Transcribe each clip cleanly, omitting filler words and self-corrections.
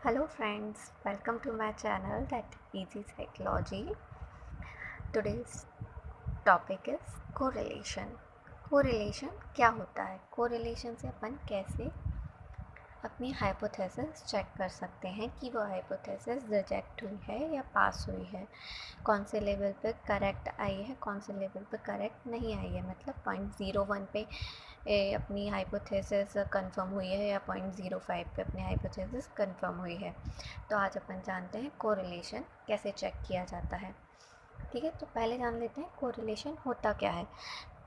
Hello friends, welcome to my channel that Easy Psychology. Today's topic is correlation. Correlation क्या होता है? Correlation से अपन कैसे अपनी हाइपोथेसिस चेक कर सकते हैं कि वो हाइपोथेसिस रिजेक्ट हुई है या पास हुई है, कौन से लेवल पे करेक्ट आई है, कौन से लेवल पे करेक्ट नहीं आई है। मतलब 0.01 पे अपनी हाइपोथेसिस कंफर्म हुई है या 0.05 पे अपनी हाइपोथेसिस कंफर्म हुई है। तो आज अपन जानते हैं कोरिलेशन कैसे चेक किया जाता है। ठीक है, तो पहले जान लेते हैं कोरिलेशन होता क्या है।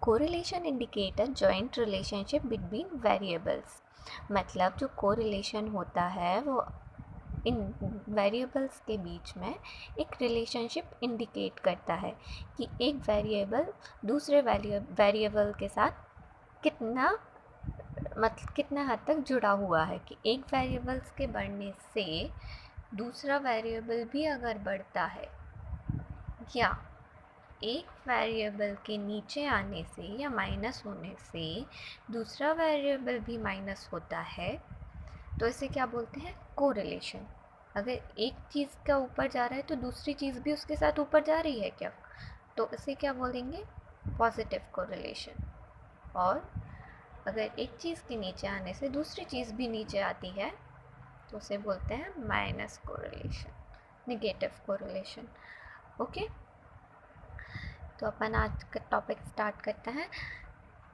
Correlation indicate a joint relationship between variables. मतलब जो कोरिलेशन होता है वो इन वेरिएबल्स के बीच में एक रिलेशनशिप इंडिकेट करता है कि एक वेरिएबल दूसरे वेरिएबल के साथ कितना हद तक जुड़ा हुआ है, कि एक वेरिएबल्स के बढ़ने से दूसरा वेरिएबल भी अगर बढ़ता है या एक वेरिएबल के नीचे आने से या माइनस होने से दूसरा वेरिएबल भी माइनस होता है, तो इसे क्या बोलते हैं? कोरिलेशन। अगर एक चीज़ का ऊपर जा रहा है तो दूसरी चीज़ भी उसके साथ ऊपर जा रही है क्या, तो इसे क्या बोलेंगे? Positive correlation. और अगर एक चीज़ के नीचे आने से दूसरी चीज़ भी नीचे आती है तो उसे बोलते हैं minus correlation, negative correlation. Okay, तो अपन आज का टॉपिक स्टार्ट करते हैं।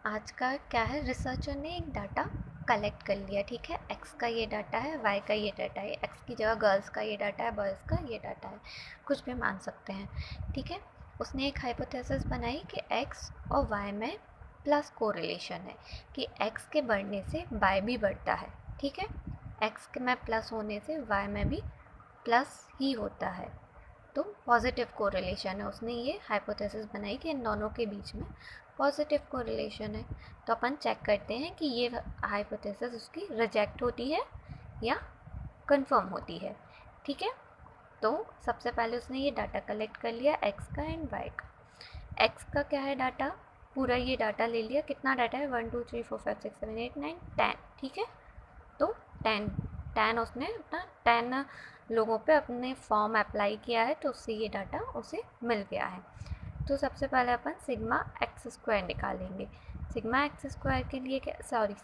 आज का क्या है, रिसर्चर ने एक डाटा कलेक्ट कर लिया। ठीक है, एक्स का ये डाटा है, वाई का ये डाटा है, एक्स की जगह गर्ल्स का ये डाटा है, बॉयज़ का ये डाटा है, कुछ भी मान सकते हैं। ठीक है, उसने एक हाइपोथेसिस बनाई कि एक्स और वाई में प्लस कोरिलेशन है, कि एक्स के बढ़ने से वाई भी बढ़ता है। ठीक है, एक्स में प्लस होने से वाई में भी प्लस ही होता है, तो पॉजिटिव कोरिलेशन है। उसने ये हाइपोथेसिस बनाई कि इन दोनों के बीच में पॉजिटिव कोरिलेशन है। तो अपन चेक करते हैं कि ये हाइपोथेसिस उसकी रिजेक्ट होती है या कंफर्म होती है। ठीक है, तो सबसे पहले उसने ये डाटा कलेक्ट कर लिया, एक्स का एंड वाई का। एक्स का क्या है डाटा, पूरा ये डाटा ले लिया। कितना डाटा है? 1 2 3 4 5 6 7 8 9 10। ठीक है, तो 10 उसने अपना 10 लोगों पे अपने फॉर्म अप्लाई किया है, तो उससे ये डाटा उसे मिल गया है। तो सबसे पहले अपन सिग्मा एक्स स्क्वायर निकालेंगे। सिग्मा एक्स स्क्वायर के लिए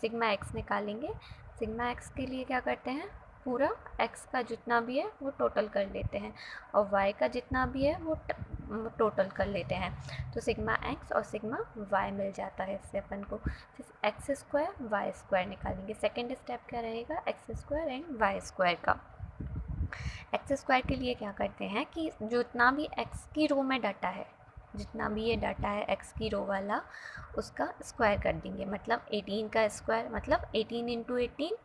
सिग्मा एक्स निकालेंगे। सिग्मा एक्स के लिए क्या करते हैं, पूरा एक्स का जितना भी है वो टोटल कर लेते हैं और वाई का जितना भी है वो टोटल कर लेते हैं। तो सिग्मा एक्स और सिग्मा वाई मिल जाता है इससे अपन को। फिर एक्स स्क्वायर वाई स्क्वायर निकालेंगे। सेकेंड स्टेप क्या रहेगा, x square and y square का। एक्स स्क्वायर के लिए क्या करते हैं कि जितना भी एक्स की रो में डाटा है, जितना भी ये डाटा है एक्स की रो वाला, उसका स्क्वायर कर देंगे। मतलब 18 का स्क्वायर मतलब 18 इंटू 18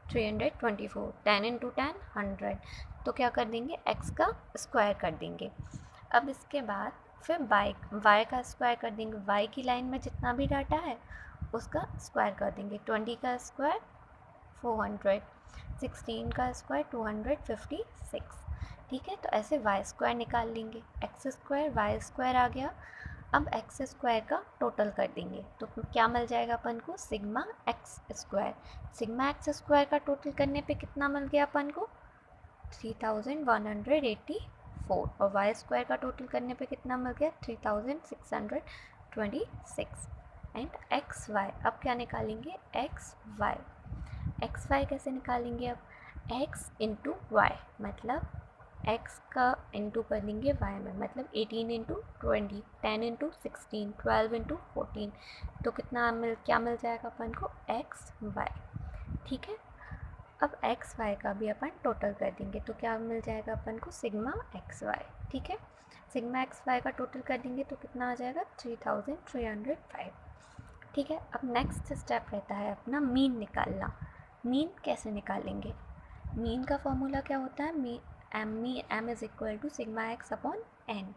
324, 10 इंटू 10 100। तो क्या कर देंगे, एक्स का स्क्वायर कर देंगे। अब इसके बाद फिर वाई का स्क्वायर कर देंगे। वाई की लाइन में जितना भी डाटा है उसका स्क्वायर कर देंगे। 20 का स्क्वायर 400, 16 का स्क्वायर 256। ठीक है, तो ऐसे वाई स्क्वायर निकाल लेंगे। एक्स स्क्वायर वाई स्क्वायर आ गया। अब एक्स स्क्वायर का टोटल कर देंगे तो क्या मिल जाएगा अपन को, sigma x square. Sigma x square का टोटल करने पे कितना मिल गया अपन को, 3184। और वाई स्क्वायर का टोटल करने पे कितना मिल गया, 3626। एंड एक्स वाई, अब क्या निकालेंगे, एक्स वाई। एक्स वाई कैसे निकालेंगे, अब एक्स इंटू वाई, मतलब एक्स का इंटू कर देंगे वाई में, मतलब 18 इंटू 20, 10 इंटू 16, 12 इंटू 14। तो क्या मिल जाएगा अपन को, एक्स वाई। ठीक है, अब एक्स वाई का भी अपन टोटल कर देंगे तो क्या मिल जाएगा अपन को, सिग्मा एक्स वाई। ठीक है, सिग्मा एक्स वाई का टोटल कर देंगे तो कितना आ जाएगा, 3305। ठीक है, अब नेक्स्ट स्टेप रहता है अपना मीन निकालना। मीन कैसे निकालेंगे, मीन का फॉर्मूला क्या होता है, m is equal to sigma x upon n.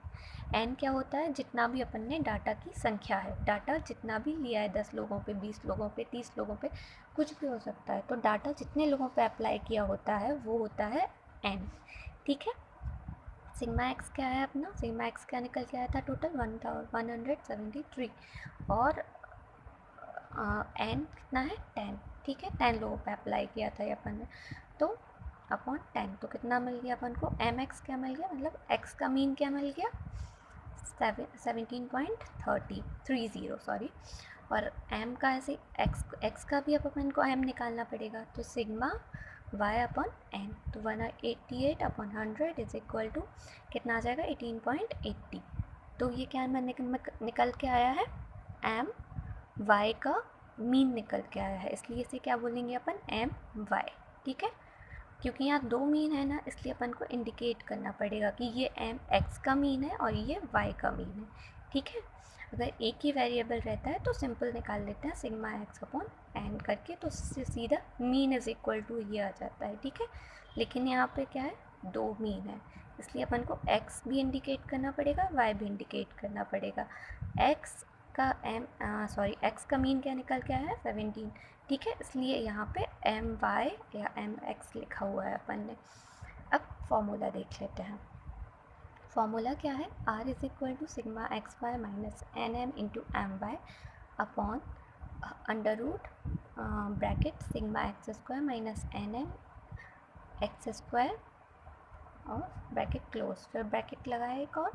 N क्या होता है, जितना भी अपन ने डाटा की संख्या है, डाटा जितना भी लिया है, 10 लोगों पे, 20 लोगों पे, 30 लोगों पे, कुछ भी हो सकता है, तो डाटा जितने लोगों पे अप्लाई किया होता है वो होता है एन। ठीक है, सिग्मा एक्स क्या है अपना, सिग्मा एक्स क्या निकल के आया था, टोटल 1173। और एन कितना है, 10। ठीक है, 10 लोगों पे अप्लाई किया था ये अपन ने। तो अपॉन 10, तो कितना मिल गया अपन को, एम एक्स क्या मिल गया, मतलब एक्स का मीन क्या मिल गया, 17.30 सॉरी, और एम का ऐसे एक्स का भी अब अपन को एम निकालना पड़ेगा, तो सिग्मा वाई अपॉन एन, तो 188 अपॉन 100 इज इक्वल टू कितना आ जाएगा, 18.80। तो ये क्या निकल के आया है, एम वाई का मीन निकल के आया है, इसलिए इसे क्या बोलेंगे अपन, एम वाई। ठीक है, क्योंकि यहाँ दो मीन है ना, इसलिए अपन को इंडिकेट करना पड़ेगा कि ये एम एक्स का मीन है और ये वाई का मीन है। ठीक है, अगर एक ही वेरिएबल रहता है तो सिंपल निकाल लेते हैं सिग्मा एक्स अपॉन एन करके, तो सीधा मीन इज इक्वल टू ये आ जाता है। ठीक है, लेकिन यहाँ पे क्या है, दो मीन है, इसलिए अपन को एक्स भी इंडिकेट करना पड़ेगा, वाई भी इंडिकेट करना पड़ेगा। एक्स का एक्स का मीन क्या निकल के आया है, 17। ठीक है, इसलिए यहाँ पे एम वाई या एम एक्स लिखा हुआ है अपन ने। अब फॉर्मूला देख लेते हैं। फॉर्मूला क्या है, r is equal to sigma x y minus n m into m y upon under root bracket sigma x square minus n m x square और ब्रैकेट क्लोज, फिर ब्रैकेट लगाए एक और,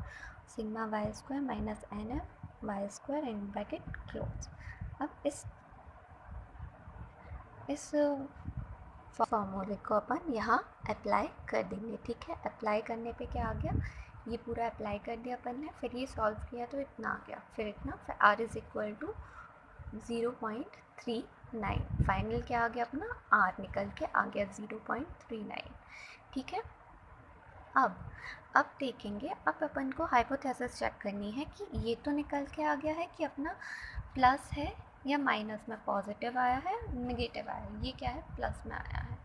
sigma y square minus n m y square and bracket close. अब इस फॉर्मूले को अपन यहाँ अप्लाई कर देंगे। ठीक है, अप्लाई करने पे क्या आ गया, ये पूरा अप्लाई कर दिया अपन ने, फिर ये सॉल्व किया तो इतना आ गया, फिर इतना, फिर r is equal to 0.39, final क्या आ गया अपना, आर निकल के आ गया 0.39। ठीक है, अब देखेंगे, अब अपन को हाइपोथेसिस चेक करनी है कि ये तो निकल के आ गया है कि अपना प्लस है या माइनस में, पॉजिटिव आया है नेगेटिव आया है, ये क्या है, प्लस में आया है।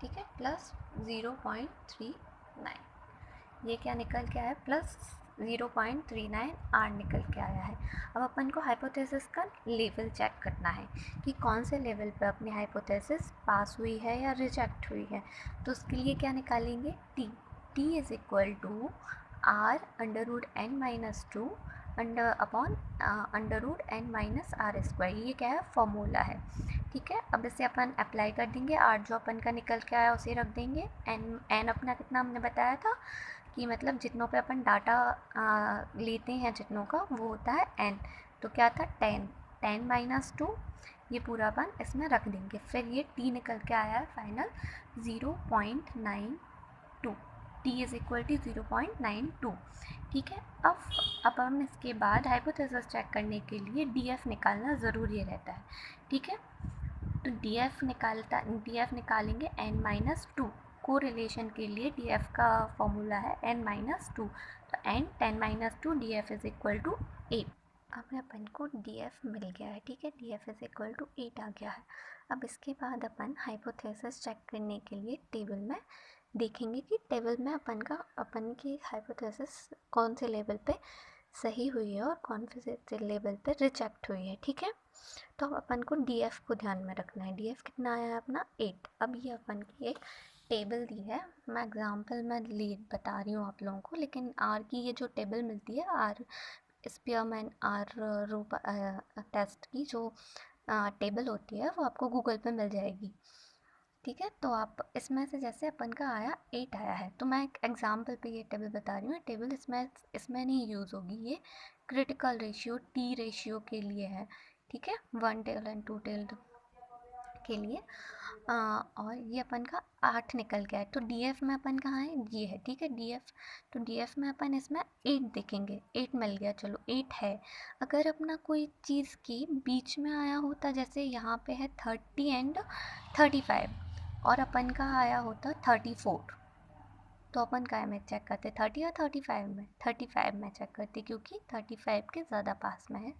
ठीक है, प्लस 0.39, ये क्या निकल के आया है, प्लस 0.39 आर निकल के आया है। अब अपन को हाइपोथेसिस का लेवल चेक करना है कि कौन से लेवल पे अपनी हाइपोथेसिस पास हुई है या रिजेक्ट हुई है, तो उसके लिए क्या निकालेंगे, t is equal to r under root n minus 2 under root n minus r square, ये क्या है, फॉर्मूला है। ठीक है, अब इसे अपन अप्लाई कर देंगे, आर जो अपन का निकल के आया उसे रख देंगे, एन अपना कितना हमने बताया था कि मतलब जितनों पे अपन डाटा लेते हैं जितनों का, वो होता है एन, तो क्या था 10 माइनस 2, ये पूरा अपन इसमें रख देंगे, फिर ये टी निकल के आया है final 0.92, t is equal to 0.92। ठीक है, अब हम इसके बाद हाइपोथेसिस चेक करने के लिए डी एफ निकालना ज़रूरी रहता है। ठीक है, तो डी एफ निकालेंगे n माइनस 2, को रिलेशन के लिए डी एफ का फॉर्मूला है n माइनस 2, तो n 10 minus 2 d f is equal to 8। अब अपन को डी एफ मिल गया है। ठीक है, d f is equal to 8 आ गया है। अब इसके बाद अपन हाइपोथेसिस चेक करने के लिए टेबल में देखेंगे कि टेबल में अपन की हाइपोथेसिस कौन से लेवल पे सही हुई है और कौन से लेवल पे रिजेक्ट हुई है। ठीक है, तो अब अपन को डी एफ को ध्यान में रखना है। डी एफ कितना आया है अपना 8। अब ये अपन की एक टेबल दी है, मैं एग्जांपल में बता रही हूँ आप लोगों को, लेकिन आर की ये जो टेबल मिलती है, आर स्पीयरमैन आर रूप टेस्ट की जो टेबल होती है, वो आपको गूगल पे मिल जाएगी। ठीक है, तो आप इसमें से जैसे अपन का आया 8 आया है, तो मैं एक एग्जांपल पे ये टेबल बता रही हूँ। टेबल इसमें नहीं यूज़ होगी, ये क्रिटिकल रेशियो टी रेशियो के लिए है। ठीक है, 1 टेल एंड 2 टेल के लिए और ये अपन का 8 निकल गया है, तो डी एफ में अपन कहाँ है, ये है। ठीक है, डी एफ, तो डी एफ में अपन इसमें 8 देखेंगे, 8 मिल गया, चलो 8 है। अगर अपना कोई चीज़ की बीच में आया होता, जैसे यहाँ पे है 30 एंड 35 और अपन का आया होता 34, तो अपन काय में चेक करते, 30 या 35 में, 35 में चेक करते, क्योंकि 35 के ज़्यादा पास में है।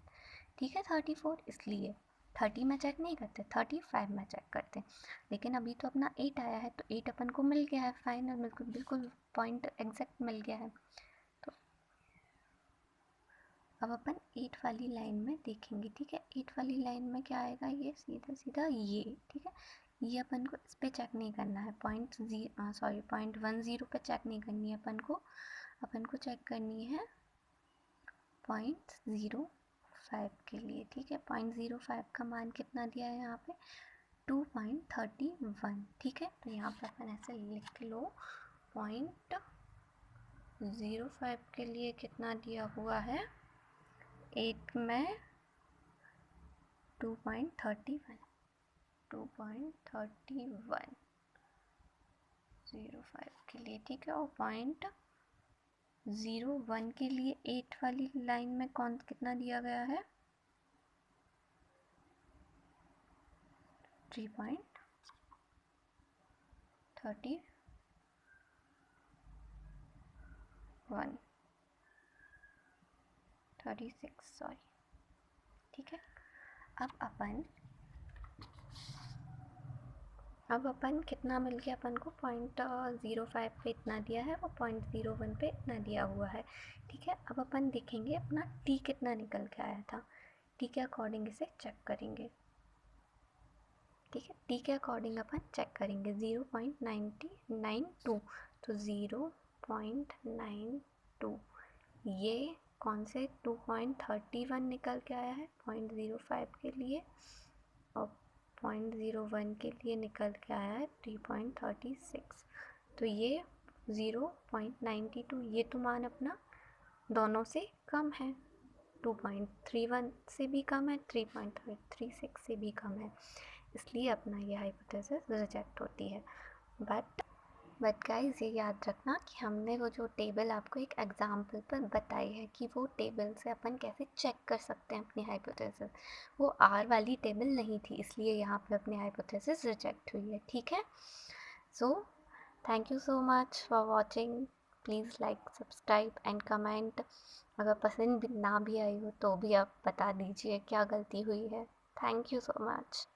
ठीक है, 34, इसलिए 30 में चेक नहीं करते, 35 में चेक करते। लेकिन अभी तो अपना 8 आया है, तो 8 अपन को मिल गया है फाइनल, बिल्कुल पॉइंट एग्जैक्ट मिल गया है। तो अब अपन 8 वाली लाइन में देखेंगे। ठीक है, 8 वाली लाइन में क्या आएगा, ये सीधा सीधा ये। ठीक है, ये अपन को इस पर चेक नहीं करना है, पॉइंट 10 पे चेक नहीं करनी है अपन को चेक करनी है 0.05 के लिए। ठीक है, 0.05 का मान कितना दिया है यहाँ पे, 2.31, ठीक है। तो यहाँ पर अपन ऐसे लिख लो 0.05 के लिए कितना दिया हुआ है, 8 में 2.31, 2.31 0.5 के लिए, ठीक है। और 0.01 के लिए 8 वाली लाइन में कौन कितना दिया गया है, 3.36 सॉरी, ठीक है। अब अपन कितना मिल गया अपन को, 0.05 पे इतना दिया है और 0.01 पे इतना दिया हुआ है, ठीक है। अब अपन देखेंगे अपना टी कितना निकल के आया था, टी के अकॉर्डिंग इसे चेक करेंगे, ठीक है। टी के अकॉर्डिंग अपन चेक करेंगे 0.92, तो 0.92 ये कौन से 2.31 निकल के आया है 0.05 के लिए, और 0.01 के लिए निकल के आया है 3.36, तो ये 0.92 ये तो मान अपना दोनों से कम है, 2.31 से भी कम है, 3.36 से भी कम है, इसलिए अपना ये हाइपोथेसिस रिजेक्ट होती है। बट गाइस ये याद रखना कि हमने वो जो टेबल आपको एक एग्जाम्पल पर बताई है कि वो टेबल से अपन कैसे चेक कर सकते हैं अपनी हाइपोथेसिस, वो आर वाली टेबल नहीं थी, इसलिए यहाँ पे अपनी हाइपोथेसिस रिजेक्ट हुई है, ठीक है। So thank you so much for watching, please like, subscribe and comment. अगर पसंद ना भी आई हो तो भी आप बता दीजिए क्या गलती हुई है। Thank you so much.